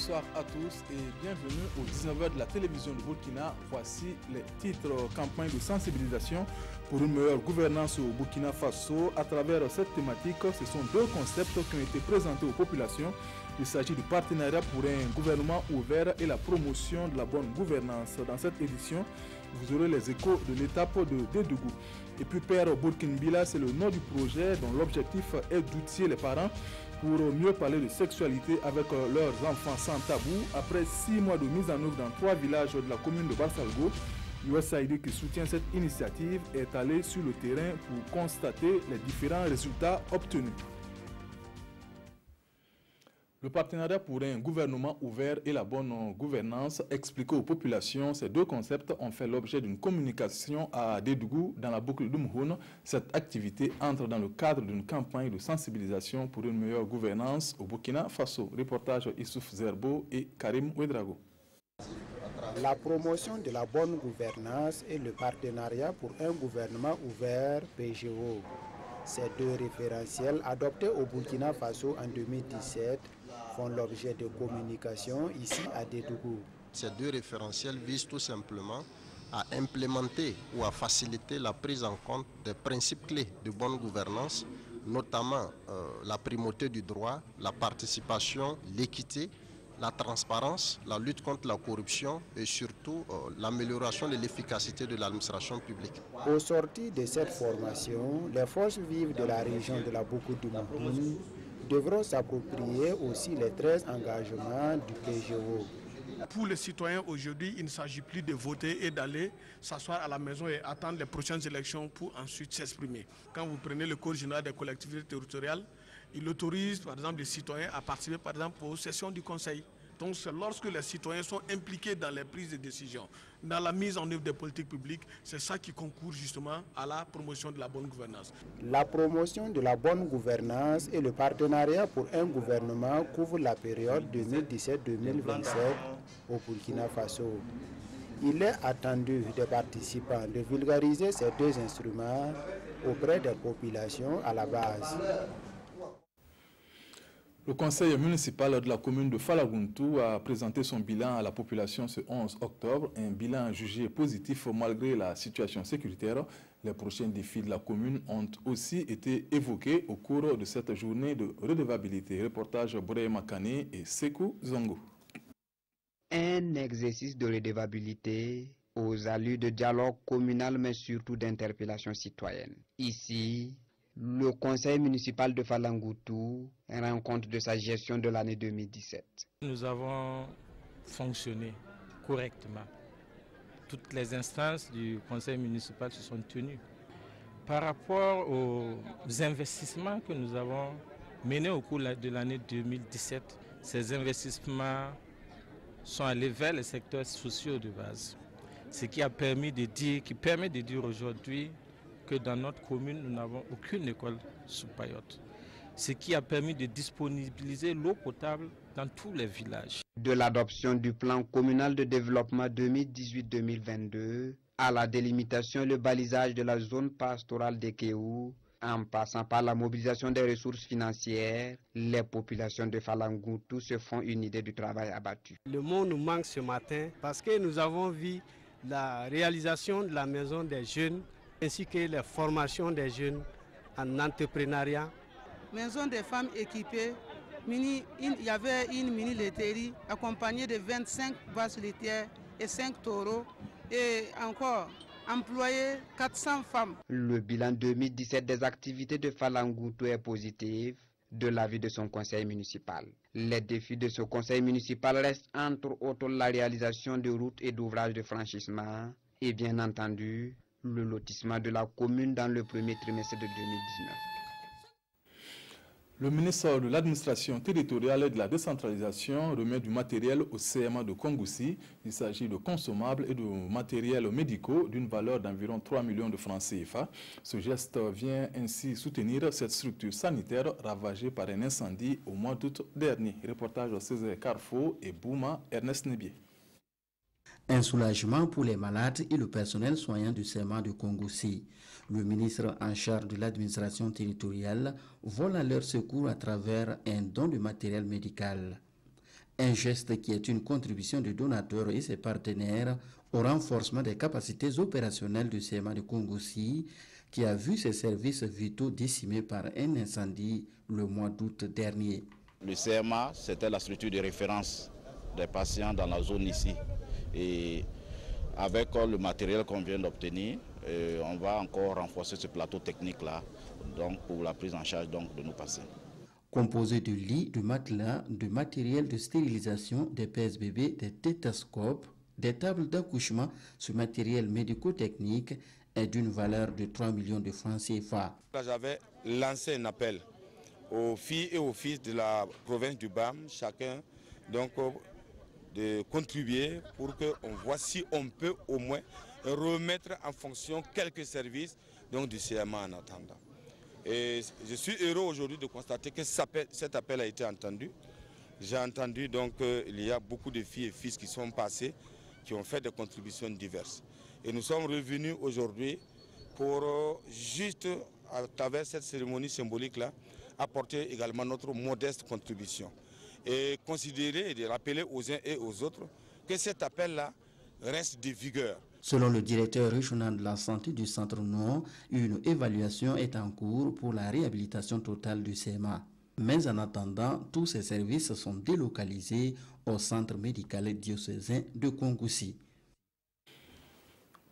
bonsoir à tous et bienvenue au 19h de la télévision de Burkina. Voici les titres campagne de sensibilisation pour une meilleure gouvernance au Burkina Faso. À travers cette thématique, ce sont deux concepts qui ont été présentés aux populations. Il s'agit du partenariat pour un gouvernement ouvert et la promotion de la bonne gouvernance. Dans cette édition, vous aurez les échos de l'étape de Dédougou. Et puis Père Burkinbila, c'est le nom du projet dont l'objectif est d'outiller les parents pour mieux parler de sexualité avec leurs enfants sans tabou. Après 6 mois de mise en œuvre dans 3 villages de la commune de Barsalgo, USAID qui soutient cette initiative est allé sur le terrain pour constater les différents résultats obtenus. Le partenariat pour un gouvernement ouvert et la bonne gouvernance expliqué aux populations, ces deux concepts ont fait l'objet d'une communication à Dédougou dans la boucle d'Umhoun. Cette activité entre dans le cadre d'une campagne de sensibilisation pour une meilleure gouvernance au Burkina Faso. Reportage Issouf Zerbo et Karim Ouedrago. La promotion de la bonne gouvernance et le partenariat pour un gouvernement ouvert PGO. Ces deux référentiels adoptés au Burkina Faso en 2017 font l'objet de communication ici à Dédougou. Ces deux référentiels visent tout simplement à implémenter ou à faciliter la prise en compte des principes clés de bonne gouvernance, notamment la primauté du droit, la participation, l'équité, la transparence, la lutte contre la corruption et surtout l'amélioration de l'efficacité de l'administration publique. Au sortir de cette formation, les forces vives de la région de la boucle du Mouhoun devront s'approprier aussi les 13 engagements du PGO. Pour les citoyens aujourd'hui, il ne s'agit plus de voter et d'aller s'asseoir à la maison et attendre les prochaines élections pour ensuite s'exprimer. Quand vous prenez le Code général des collectivités territoriales, il autorise par exemple les citoyens à participer par exemple aux sessions du Conseil. Donc c'est lorsque les citoyens sont impliqués dans les prises de décision, dans la mise en œuvre des politiques publiques, c'est ça qui concourt justement à la promotion de la bonne gouvernance. La promotion de la bonne gouvernance et le partenariat pour un gouvernement couvrent la période 2017-2027 au Burkina Faso. Il est attendu des participants de vulgariser ces deux instruments auprès des populations à la base. Le conseil municipal de la commune de Falaguntou a présenté son bilan à la population ce 11 octobre. Un bilan jugé positif malgré la situation sécuritaire. Les prochains défis de la commune ont aussi été évoqués au cours de cette journée de redevabilité. Reportage Bouré Makane et Sekou Zongo. Un exercice de redevabilité aux allures de dialogue communal mais surtout d'interpellation citoyenne. Ici, le conseil municipal de Falaguntou rend compte de sa gestion de l'année 2017. Nous avons fonctionné correctement. Toutes les instances du conseil municipal se sont tenues. Par rapport aux investissements que nous avons menés au cours de l'année 2017, ces investissements sont allés vers les secteurs sociaux de base. Ce qui permet de dire aujourd'hui que dans notre commune, nous n'avons aucune école sous paillote. Ce qui a permis de disponibiliser l'eau potable dans tous les villages. De l'adoption du plan communal de développement 2018-2022 à la délimitation et le balisage de la zone pastorale d'Ekéou, en passant par la mobilisation des ressources financières, les populations de Falaguntou se font une idée du travail abattu. Le mot nous manque ce matin parce que nous avons vu la réalisation de la maison des jeunes ainsi que la formation des jeunes en entrepreneuriat. Maison des femmes équipées, il y avait une mini-laiterie accompagnée de 25 vaches laitières et 5 taureaux et encore employé 400 femmes. Le bilan 2017 des activités de Falaguntou est positif de l'avis de son conseil municipal. Les défis de ce conseil municipal restent entre autres la réalisation de routes et d'ouvrages de franchissement et bien entendu le lotissement de la commune dans le premier trimestre de 2019. Le ministre de l'Administration territoriale et de la décentralisation remet du matériel au CMA de Kongoussi. Il s'agit de consommables et de matériels médicaux d'une valeur d'environ 3 millions de francs CFA. Ce geste vient ainsi soutenir cette structure sanitaire ravagée par un incendie au mois d'août dernier. Reportage de Césaire Carrefour et Bouma Ernest Nebier. Un soulagement pour les malades et le personnel soignant du CMA de Kongoussi. Le ministre en charge de l'administration territoriale vole à leur secours à travers un don de matériel médical. Un geste qui est une contribution de donateurs et ses partenaires au renforcement des capacités opérationnelles du CMA de Kongoussi, qui a vu ses services vitaux décimés par un incendie le mois d'août dernier. Le CMA, c'était la structure de référence des patients dans la zone ici. Et avec le matériel qu'on vient d'obtenir, on va encore renforcer ce plateau technique-là pour la prise en charge de nos patients. Composé de lits, de matelas, de matériel de stérilisation, des PSBB, des tétascopes, des tables d'accouchement, ce matériel médico-technique est d'une valeur de 3 millions de francs CFA. J'avais lancé un appel aux filles et aux fils de la province du BAM, chacun donc de contribuer pour qu'on voit si on peut au moins remettre en fonction quelques services donc, du CMA en attendant. Et je suis heureux aujourd'hui de constater que cet appel a été entendu. J'ai entendu donc qu'il y a beaucoup de filles et fils qui sont passés, qui ont fait des contributions diverses. Et nous sommes revenus aujourd'hui pour juste, à travers cette cérémonie symbolique-là, apporter également notre modeste contribution. Et considérer et de rappeler aux uns et aux autres que cet appel-là reste de vigueur. Selon le directeur régional de la santé du Centre Nord, une évaluation est en cours pour la réhabilitation totale du CMA. Mais en attendant, tous ces services sont délocalisés au centre médical diocésain de Kongoussi.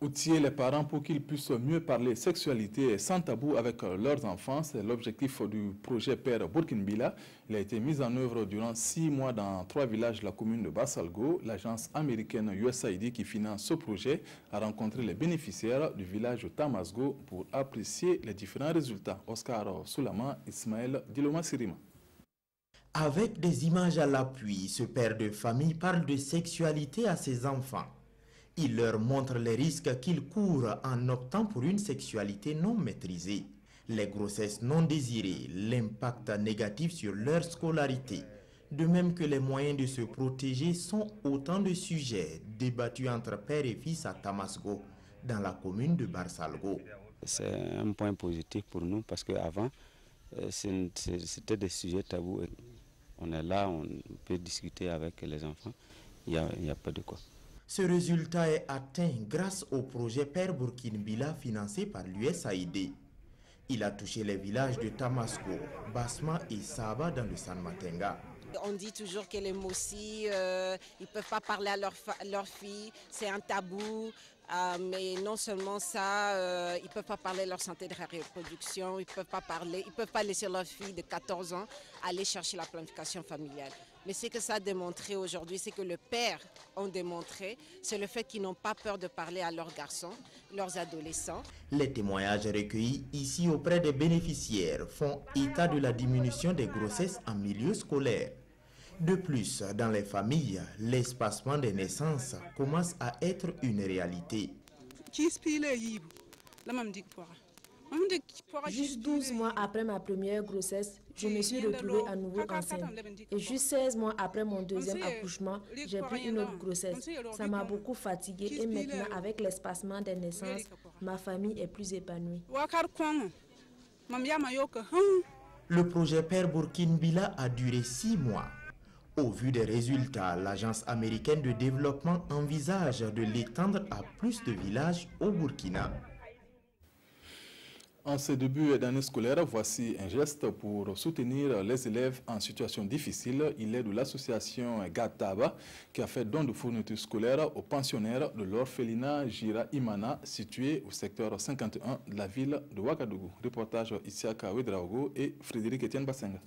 Outiller les parents pour qu'ils puissent mieux parler sexualité sans tabou avec leurs enfants, c'est l'objectif du projet Père Burkinbila. Il a été mis en œuvre durant 6 mois dans 3 villages de la commune de Bassalgo. L'agence américaine USAID qui finance ce projet a rencontré les bénéficiaires du village de Tamasgo pour apprécier les différents résultats. Oscar Soulaman, Ismaël Diloma Sirima. Avec des images à l'appui, ce père de famille parle de sexualité à ses enfants. Il leur montre les risques qu'ils courent en optant pour une sexualité non maîtrisée, les grossesses non désirées, l'impact négatif sur leur scolarité, de même que les moyens de se protéger sont autant de sujets débattus entre père et fils à Tamasgo, dans la commune de Barsalgo. C'est un point positif pour nous parce qu'avant, c'était des sujets tabous. On est là, on peut discuter avec les enfants, il n'y a pas de quoi. Ce résultat est atteint grâce au projet Père Burkinbila financé par l'USAID. Il a touché les villages de Tamasgo, Basma et Saba dans le San Matenga. On dit toujours que les Mossi, ils ne peuvent pas parler à leur fille, c'est un tabou. Mais non seulement ça, ils ne peuvent pas parler de leur santé de reproduction, ils ne peuvent pas laisser leur fille de 14 ans aller chercher la planification familiale. Mais ce que ça a démontré aujourd'hui, c'est que le père ont démontré, c'est le fait qu'ils n'ont pas peur de parler à leurs garçons, leurs adolescents. Les témoignages recueillis ici auprès des bénéficiaires font état de la diminution des grossesses en milieu scolaire. De plus, dans les familles, l'espacement des naissances commence à être une réalité. Juste 12 mois après ma première grossesse, je me suis retrouvée à nouveau enceinte. Et juste 16 mois après mon deuxième accouchement, j'ai pris une autre grossesse. Ça m'a beaucoup fatiguée et maintenant, avec l'espacement des naissances, ma famille est plus épanouie. Le projet Père Burkinbila a duré 6 mois. Au vu des résultats, l'agence américaine de développement envisage de l'étendre à plus de villages au Burkina. En ce début d'année scolaire, voici un geste pour soutenir les élèves en situation difficile. Il est de l'association Gataba qui a fait don de fournitures scolaires aux pensionnaires de l'orphelinat Jira Imana situé au secteur 51 de la ville de Ouagadougou. Reportage Isiaka Ouedraogo et Frédéric Etienne Bassenga.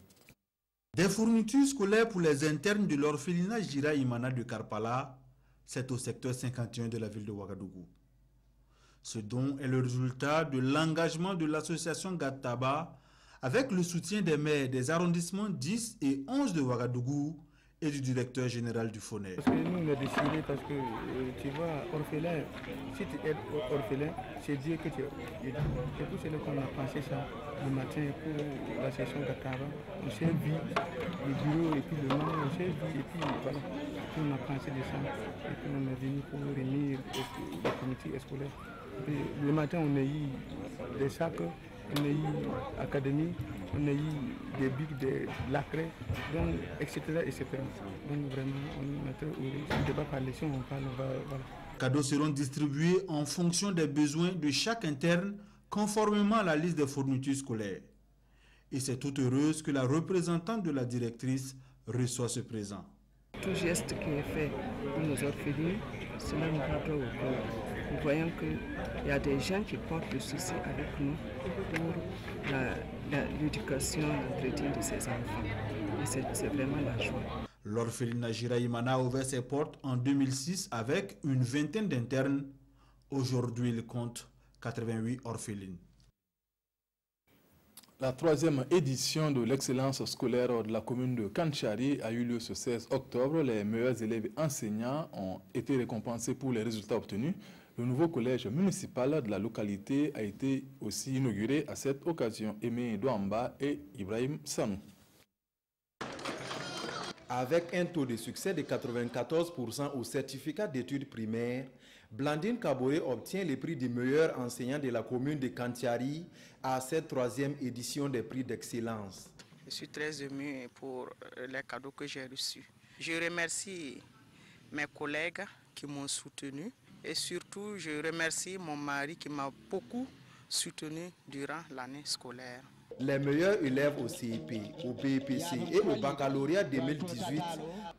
Des fournitures scolaires pour les internes de l'orphelinat Jira Imana de Karpala, c'est au secteur 51 de la ville de Ouagadougou. Ce don est le résultat de l'engagement de l'association Gataba avec le soutien des maires des arrondissements 10 et 11 de Ouagadougou et du directeur général du FONER. Parce que nous, on a décidé parce que, tu vois, orphelin, si tu es orphelin, c'est Dieu que tu es. Et tout c'est là qu'on a pensé ça le matin pour la session Gataba. On s'est vu le bureau et puis le nom, on s'est vu et puis voilà. Puis on a pensé de ça et puis on est venu pour réunir le comité scolaire. Le matin, on a eu des sacs on a eu académie, on a eu des bics, des lacrés, donc, etc., etc. Donc vraiment, on est très heureux. Si on ne peut pas parler, si on parle, on va... Voilà. Cadeaux seront distribués en fonction des besoins de chaque interne, conformément à la liste des fournitures scolaires. Et c'est toute heureuse que la représentante de la directrice reçoit ce présent. Tout geste qui est fait pour nos orphelins, cela nous va droit au cœur. Nous voyons qu'il y a des gens qui portent le souci avec nous pour l'éducation, l'entretien de ces enfants. Et c'est vraiment la joie. L'orphelinat Jiraïmana a ouvert ses portes en 2006 avec une vingtaine d'internes. Aujourd'hui, il compte 88 orphelines. La 3e édition de l'excellence scolaire de la commune de Kantchari a eu lieu ce 16 octobre. Les meilleurs élèves et enseignants ont été récompensés pour les résultats obtenus. Le nouveau collège municipal de la localité a été aussi inauguré à cette occasion. Aimé Douamba et Ibrahim Sanou. Avec un taux de succès de 94% au certificat d'études primaires, Blandine Kaboré obtient le prix du meilleur enseignant de la commune de Kantchari à cette 3e édition des prix d'excellence. Je suis très ému pour les cadeaux que j'ai reçus. Je remercie mes collègues qui m'ont soutenu et surtout je remercie mon mari qui m'a beaucoup soutenu durant l'année scolaire. Les meilleurs élèves au CIP, au BPC et au baccalauréat 2018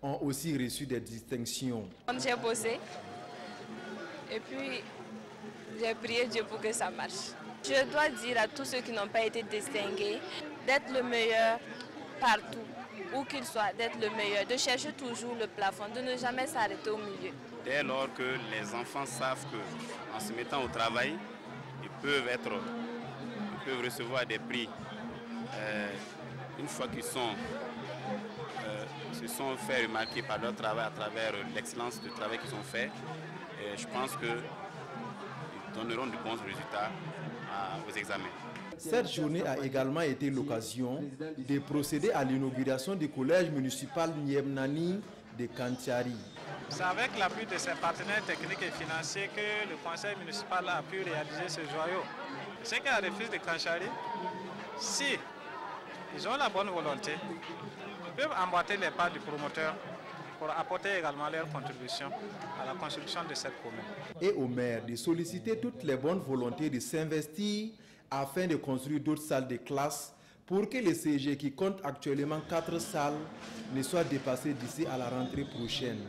ont aussi reçu des distinctions. J'ai bossé et puis j'ai prié Dieu pour que ça marche. Je dois dire à tous ceux qui n'ont pas été distingués d'être le meilleur partout, où qu'ils soient, d'être le meilleur, de chercher toujours le plafond, de ne jamais s'arrêter au milieu. Dès lors que les enfants savent qu'en se mettant au travail, ils peuvent recevoir des prix. Une fois qu'ils se sont fait remarquer par leur travail à travers l'excellence du travail qu'ils ont fait, je pense qu'ils donneront de bons résultats aux examens. Cette journée a également été l'occasion de procéder à l'inauguration du collège municipal Niemnani de Kantchari. C'est avec l'appui de ses partenaires techniques et financiers que le conseil municipal a pu réaliser ce joyau. Ce qu'est la refuse de Kantchari, si ils ont la bonne volonté, ils peuvent emboîter les pas du promoteur pour apporter également leur contribution à la construction de cette commune. Et au maire de solliciter toutes les bonnes volontés de s'investir afin de construire d'autres salles de classe pour que le CG qui compte actuellement 4 salles ne soit dépassé d'ici à la rentrée prochaine.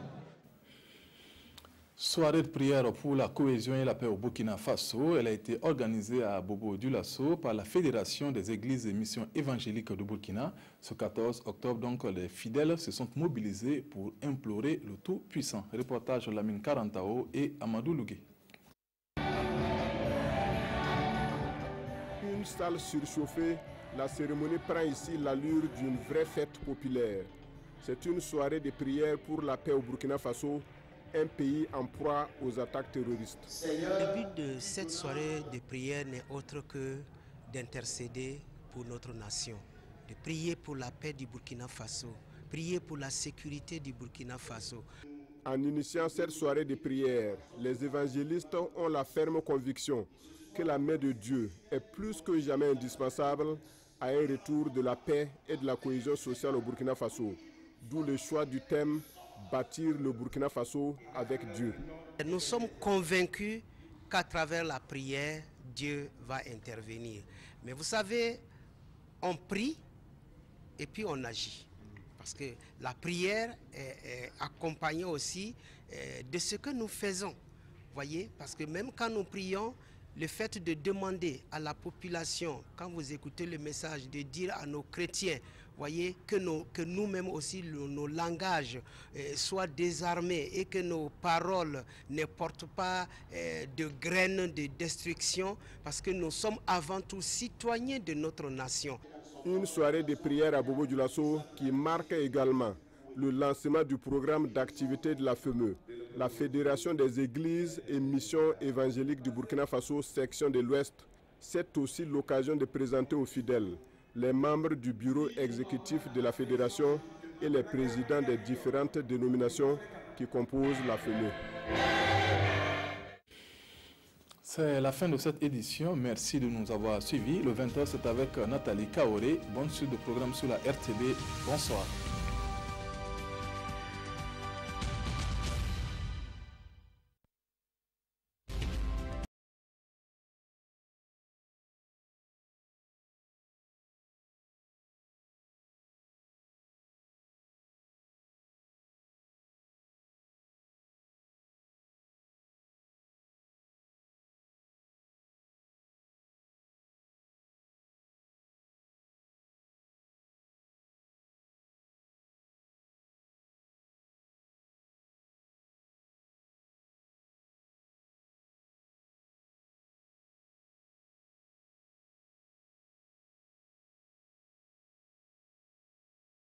Soirée de prière pour la cohésion et la paix au Burkina Faso. Elle a été organisée à Bobo-Dioulasso par la Fédération des Églises et Missions évangéliques du Burkina. Ce 14 octobre, donc, les fidèles se sont mobilisés pour implorer le Tout-Puissant. Reportage Lamine Karantao et Amadou Lougué. Une salle surchauffée, la cérémonie prend ici l'allure d'une vraie fête populaire. C'est une soirée de prière pour la paix au Burkina Faso, un pays en proie aux attaques terroristes. Le but de cette soirée de prière n'est autre que d'intercéder pour notre nation, de prier pour la paix du Burkina Faso, prier pour la sécurité du Burkina Faso. En initiant cette soirée de prière, les évangélistes ont la ferme conviction que la main de Dieu est plus que jamais indispensable à un retour de la paix et de la cohésion sociale au Burkina Faso, d'où le choix du thème « Bâtir le Burkina Faso avec Dieu ». Nous sommes convaincus qu'à travers la prière, Dieu va intervenir. Mais vous savez, on prie et puis on agit. Parce que la prière est accompagnée aussi de ce que nous faisons. Voyez, parce que même quand nous prions, le fait de demander à la population, quand vous écoutez le message, de dire à nos chrétiens, voyez, que nous-mêmes aussi, nos langages soient désarmés et que nos paroles ne portent pas de graines de destruction, parce que nous sommes avant tout citoyens de notre nation. Une soirée de prière à Bobo-Dioulasso qui marque également le lancement du programme d'activité de la FEME, la Fédération des Églises et Missions évangéliques du Burkina Faso, section de l'Ouest. C'est aussi l'occasion de présenter aux fidèles les membres du bureau exécutif de la Fédération et les présidents des différentes dénominations qui composent la FEME. C'est la fin de cette édition. Merci de nous avoir suivis. Le 20h, c'est avec Nathalie Kaoré. Bonne suite de programme sur la RTB. Bonsoir.